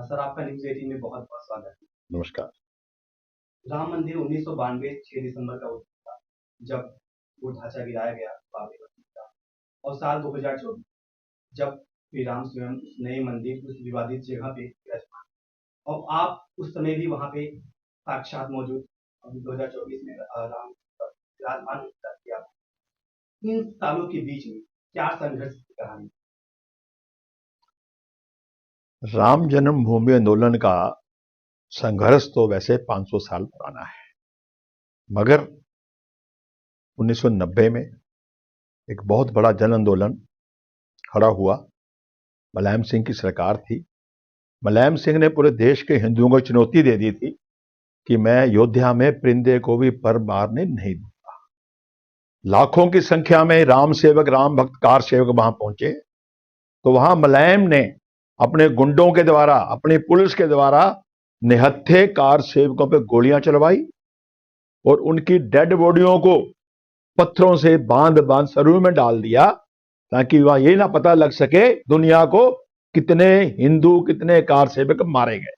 Sir, आपका news 18 में बहुत-बहुत स्वागत है। नमस्कार। राम मंदिर 1992 6 दिसंबर का हुआ था, जब वो ढांचा गिराया गया बाबरी मस्जिद का। और साल 2024 जब श्री राम स्वयं उस नए मंदिर उस विवादित जगह पे विराजमान, और आप उस समय भी वहाँ पे साक्षात मौजूद। अभी 2024 में राम विराजमान किया। इन सालों के बीच में क्या संघर्ष की कहानी? राम जन्मभूमि आंदोलन का संघर्ष तो वैसे 500 साल पुराना है, मगर 1990 में एक बहुत बड़ा जन आंदोलन खड़ा हुआ। मुलायम सिंह की सरकार थी। मुलायम सिंह ने पूरे देश के हिंदुओं को चुनौती दे दी थी कि मैं अयोध्या में परिंदे को भी पर मारने नहीं दूंगा। लाखों की संख्या में राम सेवक, राम भक्त, कार सेवक वहां पहुंचे, तो वहां मुलायम ने अपने गुंडों के द्वारा, अपनी पुलिस के द्वारा निहत्थे कार सेवकों पर गोलियां चलवाई और उनकी डेड बॉडियों को पत्थरों से बांध बांध सरयू में डाल दिया, ताकि वहां ये ना पता लग सके दुनिया को कितने हिंदू, कितने कार सेवक मारे गए।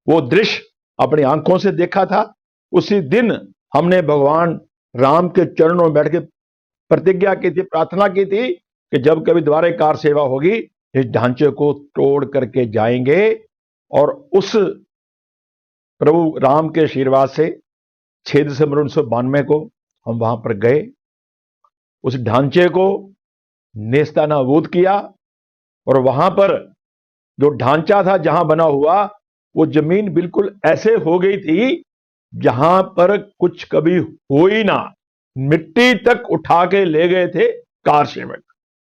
वो दृश्य अपनी आंखों से देखा था। उसी दिन हमने भगवान राम के चरणों में बैठ के प्रतिज्ञा की थी, प्रार्थना की थी कि जब कभी दोबारा कार सेवा होगी, इस ढांचे को तोड़ करके जाएंगे। और उस प्रभु राम के आशीर्वाद से 6 दिसंबर 1992 को हम वहां पर गए, उस ढांचे को नेस्तनाबूद किया। और वहां पर जो ढांचा था, जहां बना हुआ, वो जमीन बिल्कुल ऐसे हो गई थी जहां पर कुछ कभी हो ही ना। मिट्टी तक उठा के ले गए थे कार सेवक,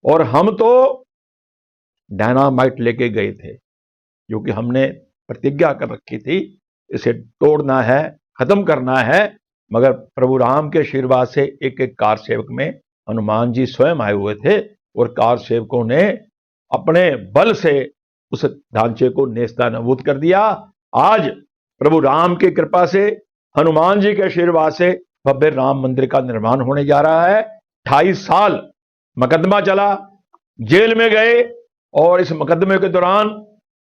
और हम तो डायनामाइट लेके गए थे, क्योंकि हमने प्रतिज्ञा कर रखी थी इसे तोड़ना है, खत्म करना है। मगर प्रभु राम के आशीर्वाद से एक एक कार सेवक में हनुमान जी स्वयं आए हुए थे, और कार सेवकों ने अपने बल से उस ढांचे को नेस्तनाबूद कर दिया। आज प्रभु राम की कृपा से, हनुमान जी के आशीर्वाद से भव्य राम मंदिर का निर्माण होने जा रहा है। 28 साल मुकदमा चला, जेल में गए, और इस मुकदमे के दौरान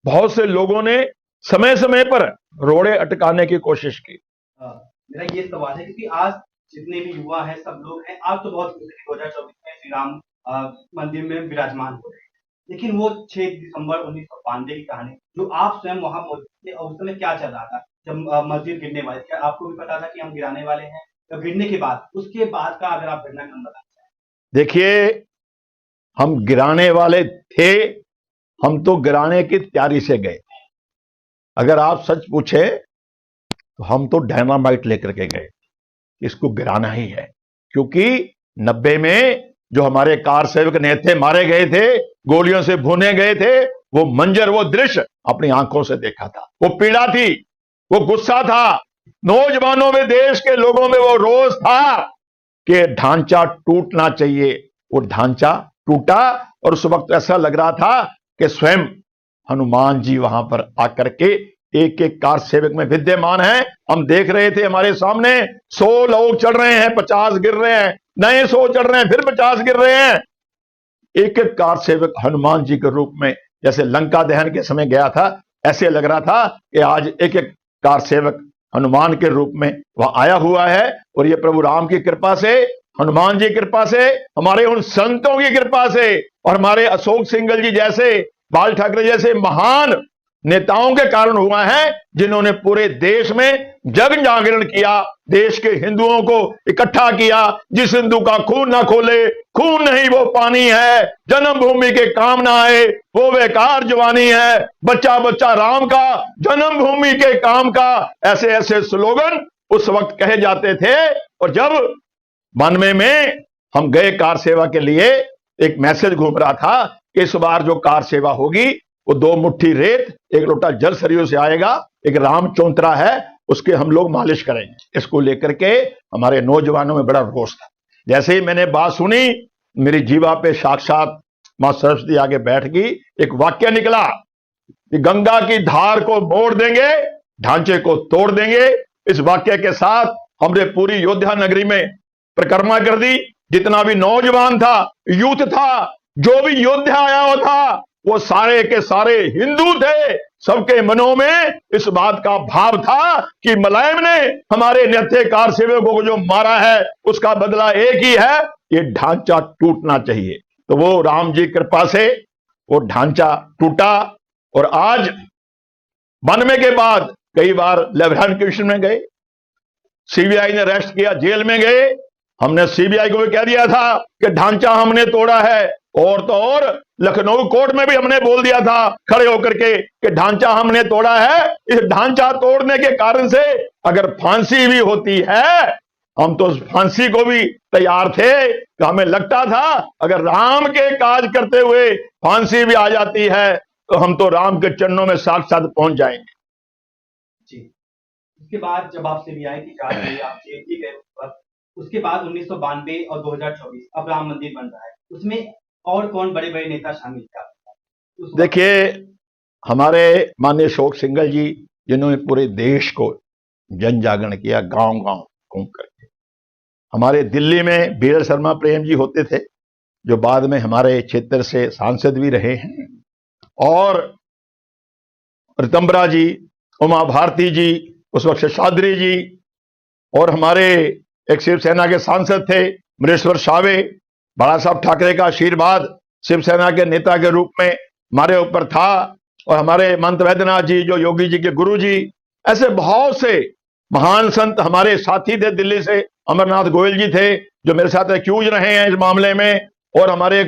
बहुत से लोगों ने समय समय पर रोड़े अटकाने की कोशिश की। मेरा ये सवाल है, क्योंकि आज जितने भी युवा हैं, सब लोग हैं, आज तो बहुत खुश हैं 2024 में श्री राम मंदिर में विराजमान हो रहे हैं। लेकिन वो 6 दिसंबर 1992 की कहानी, जो आप स्वयं वहां मौजूद थे, और उस समय क्या चल रहा था जब मस्जिद गिरने वाली? क्या आपको भी पता था कि हम गिराने वाले हैं, या गिरने के बाद, उसके बाद का अगर आप घटनाक्रम बताना चाहें? देखिए, हम गिराने वाले थे, हम तो गिराने की तैयारी से गए। अगर आप सच पूछे तो हम तो डायनामाइट लेकर के गए, इसको गिराना ही है। क्योंकि 90 में जो हमारे कार सेवक नेता मारे गए थे, गोलियों से भुने गए थे, वो मंजर, वो दृश्य अपनी आंखों से देखा था। वो पीड़ा थी, वो गुस्सा था, नौजवानों में, देश के लोगों में वो रोष था कि ढांचा टूटना चाहिए। वो ढांचा टूटा, और उस वक्त ऐसा लग रहा था कि स्वयं हनुमान जी वहां पर आकर के एक एक कार सेवक में विद्यमान है। हम देख रहे थे हमारे सामने 100 लोग चढ़ रहे हैं, 50 गिर रहे हैं, नए 100 चढ़ रहे हैं, फिर 50 गिर रहे हैं। एक एक कार सेवक हनुमान जी के रूप में, जैसे लंका दहन के समय गया था, ऐसे लग रहा था कि आज एक एक कार सेवक हनुमान के रूप में वहां आया हुआ है। और ये प्रभु राम की कृपा से, हनुमान जी की कृपा से, हमारे उन संतों की कृपा से, और हमारे अशोक सिंघल जी जैसे, बाल ठाकरे जैसे महान नेताओं के कारण हुआ है, जिन्होंने पूरे देश में जग जागरण किया, देश के हिंदुओं को इकट्ठा किया। जिस हिंदू का खून ना खोले, खून नहीं वो पानी है, जन्मभूमि के काम ना आए वो बेकार जवानी है, बच्चा बच्चा राम का, जन्मभूमि के काम का, ऐसे ऐसे स्लोगन उस वक्त कहे जाते थे। और जब 92 में हम गए कार सेवा के लिए, एक मैसेज घूम रहा था कि इस बार जो कार सेवा होगी, वो 2 मुट्ठी रेत, 1 लोटा जल सरयू से आएगा, एक राम चौंतरा है, उसके हम लोग मालिश करेंगे। इसको लेकर के हमारे नौजवानों में बड़ा रोष था। जैसे ही मैंने बात सुनी, मेरी जीवा पे साक्षात मां सरस्वती आगे बैठ गई। एक वाक्य निकला कि गंगा की धार को मोड़ देंगे, ढांचे को तोड़ देंगे। इस वाक्य के साथ हमने पूरी अयोध्या नगरी में परिक्रमा कर दी। जितना भी नौजवान था, यूथ था, जो भी योद्धा आया हुआ था, वो सारे के सारे हिंदू थे। सबके मनों में इस बात का भाव था कि मुलायम ने हमारे निहत्थेकार सेवकों को जो मारा है उसका बदला एक ही है, ये ढांचा टूटना चाहिए। तो वो राम जी कृपा से वो ढांचा टूटा और आज 92 के बाद कई बार लेफ्टिनेंट कमीशन में गए, सीबीआई ने अरेस्ट किया, जेल में गए। हमने सीबीआई को भी कह दिया था कि ढांचा हमने तोड़ा है, और तो और लखनऊ कोर्ट में भी हमने बोल दिया था खड़े होकर के कि ढांचा हमने तोड़ा है। इस ढांचा तोड़ने के कारण से अगर फांसी भी होती है, हम तो फांसी को भी तैयार थे। तो हमें लगता था अगर राम के काज करते हुए फांसी भी आ जाती है तो हम तो राम के चरणों में साथ साथ पहुंच जाएंगे। जी, उसके बाद जब आप सीबीआई की जांच हुई, आप जेल भी गए, उसके बाद 1992 और 2024 अब राम मंदिर बन रहा है, उसमें और कौन बड़े बड़े नेता शामिल थे? देखिए, हमारे माननीय अशोक सिंघल जी, जिन्होंने पूरे देश को जन जागरण किया, गांव गांव घूम करके। हमारे दिल्ली में बीएल शर्मा प्रेम जी होते थे, जो बाद में हमारे क्षेत्र से सांसद भी रहे हैं, और रितंबरा जी, उमा भारती जी, उस वक्त शेषाद्री जी, और हमारे एक शिवसेना के सांसद थे मरेश्वर शावे। बाला साहब ठाकरे का आशीर्वाद शिवसेना के नेता के रूप में हमारे ऊपर था, और हमारे महंत वैद्यनाथ जी जो योगी जी के गुरु जी, ऐसे बहुत से महान संत हमारे साथी थे। दिल्ली से अमरनाथ गोयल जी थे जो मेरे साथ एक्यूज रहे हैं इस मामले में, और हमारे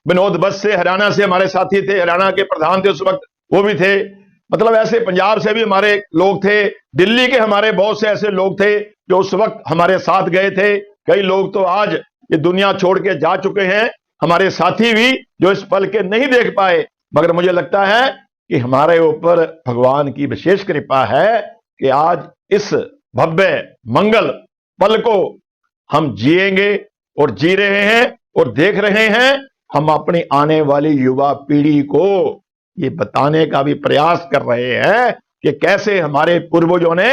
विनोद बस से हरियाणा से हमारे साथी थे, हरियाणा के प्रधान थे उस वक्त, वो भी थे। मतलब ऐसे पंजाब से भी हमारे लोग थे, दिल्ली के हमारे बहुत से ऐसे लोग थे जो उस वक्त हमारे साथ गए थे। कई लोग तो आज ये दुनिया छोड़ के जा चुके हैं, हमारे साथी भी जो इस पल के नहीं देख पाए। मगर मुझे लगता है कि हमारे ऊपर भगवान की विशेष कृपा है कि आज इस भव्य मंगल पल को हम जिएंगे और जी रहे हैं और देख रहे हैं। हम अपनी आने वाली युवा पीढ़ी को ये बताने का भी प्रयास कर रहे हैं कि कैसे हमारे पूर्वजों ने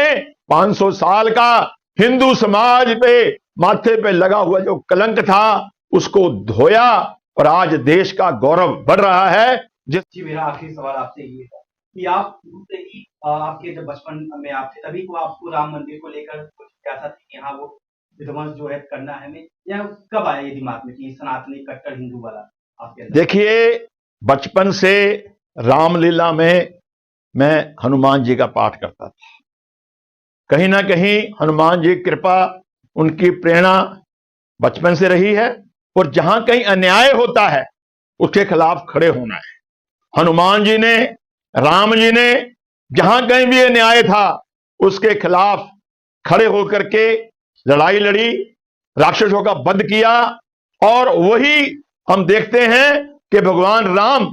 500 साल का हिंदू समाज पे माथे पे लगा हुआ जो कलंक था उसको धोया, और आज देश का गौरव बढ़ रहा है। जी, मेरा आखिरी सवाल आपसे ये था कि आप से ही आपके जब बचपन में आपसे तभी को आपको राम मंदिर को लेकर कुछ जिज्ञासा थी कि हाँ वो विध्वंस जो है करना है हमें, या कब आया ये दिमाग में कि सनातनी कट्टर हिंदू वाला आपके अंदर? देखिए, बचपन से रामलीला में मैं हनुमान जी का पाठ करता था। कहीं ना कहीं हनुमान जी की कृपा, उनकी प्रेरणा बचपन से रही है, और जहां कहीं अन्याय होता है उसके खिलाफ खड़े होना है। हनुमान जी ने, राम जी ने जहां कहीं भी अन्याय था उसके खिलाफ खड़े होकर के लड़ाई लड़ी, राक्षसों का वध किया। और वही हम देखते हैं कि भगवान राम,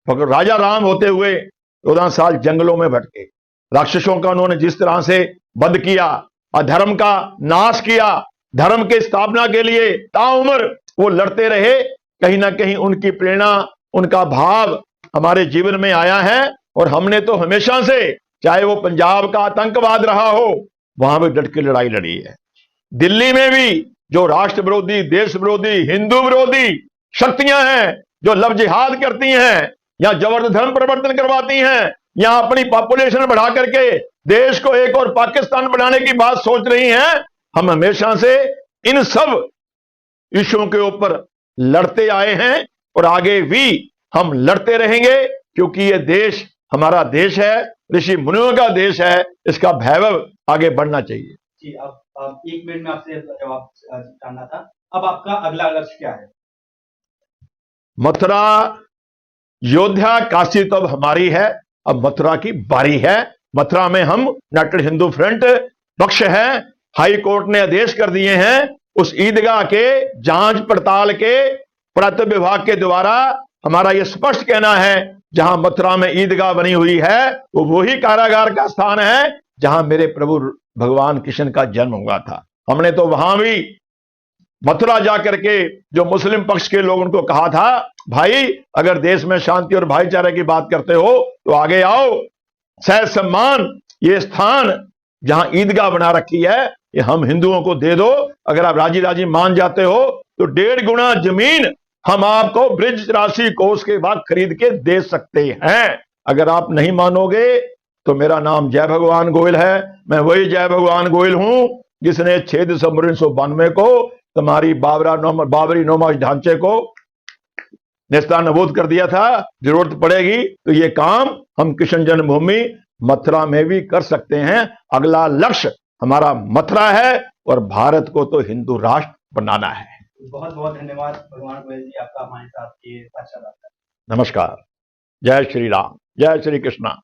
राजा राम होते हुए 14 साल जंगलों में भटके, राक्षसों का उन्होंने जिस तरह से वध किया, अधर्म का नाश किया, धर्म की स्थापना के लिए ताउम्र वो लड़ते रहे। कहीं ना कहीं उनकी प्रेरणा, उनका भाव हमारे जीवन में आया है, और हमने तो हमेशा से, चाहे वो पंजाब का आतंकवाद रहा हो, वहां भी डट के लड़ाई लड़ी है। दिल्ली में भी जो राष्ट्र विरोधी, देश विरोधी, हिंदू विरोधी शक्तियां हैं जो लव जिहाद करती हैं या जबरदस्त धर्म परिवर्तन करवाती हैं या अपनी पॉपुलेशन बढ़ा करके देश को एक और पाकिस्तान बनाने की बात सोच रही हैं, हम हमेशा से इन सब इश्यूओं के ऊपर लड़ते आए हैं और आगे भी हम लड़ते रहेंगे, क्योंकि ये देश हमारा देश है, ऋषि मुनियों का देश है, इसका वैभव आगे बढ़ना चाहिए। जी, अब 1 मिनट में आपसे जवाब जानना था, अब आपका अगला लक्ष्य क्या है? मथुरा, अयोध्या, काशी तो अब हमारी है, अब मथुरा की बारी है। मथुरा में हम यूनाइटेड हिंदू फ्रंट पक्ष है, हाई कोर्ट ने आदेश कर दिए हैं, उस ईदगाह के जांच पड़ताल के पुरातत्व विभाग के द्वारा हमारा यह स्पष्ट कहना है, जहां मथुरा में ईदगाह बनी हुई है वो वही कारागार का स्थान है जहां मेरे प्रभु भगवान कृष्ण का जन्म हुआ था। हमने तो वहां भी मथुरा जाकर के जो मुस्लिम पक्ष के लोगों को कहा था, भाई अगर देश में शांति और भाईचारे की बात करते हो तो आगे आओ, सह सम्मान ये स्थान जहां ईदगाह बना रखी है ये हम हिंदुओं को दे दो। अगर आप राजी राजी मान जाते हो तो 1.5 गुना जमीन हम आपको ब्रिज राशि कोष के बाद खरीद के दे सकते हैं। अगर आप नहीं मानोगे तो मेरा नाम जय भगवान गोयल है। मैं वही जय भगवान गोयल हूं जिसने 6 दिसंबर 1992 को तुम्हारी बाबरी नौमा ढांचे को नेस्तनाबूद कर दिया था। जरूरत पड़ेगी तो ये काम हम कृष्ण जन्मभूमि मथुरा में भी कर सकते हैं। अगला लक्ष्य हमारा मथुरा है और भारत को तो हिंदू राष्ट्र बनाना है। बहुत बहुत धन्यवाद भगवान गोयल जी, आपका हमारे साथ ये साक्षात्कार। नमस्कार। जय श्री राम, जय श्री कृष्णा।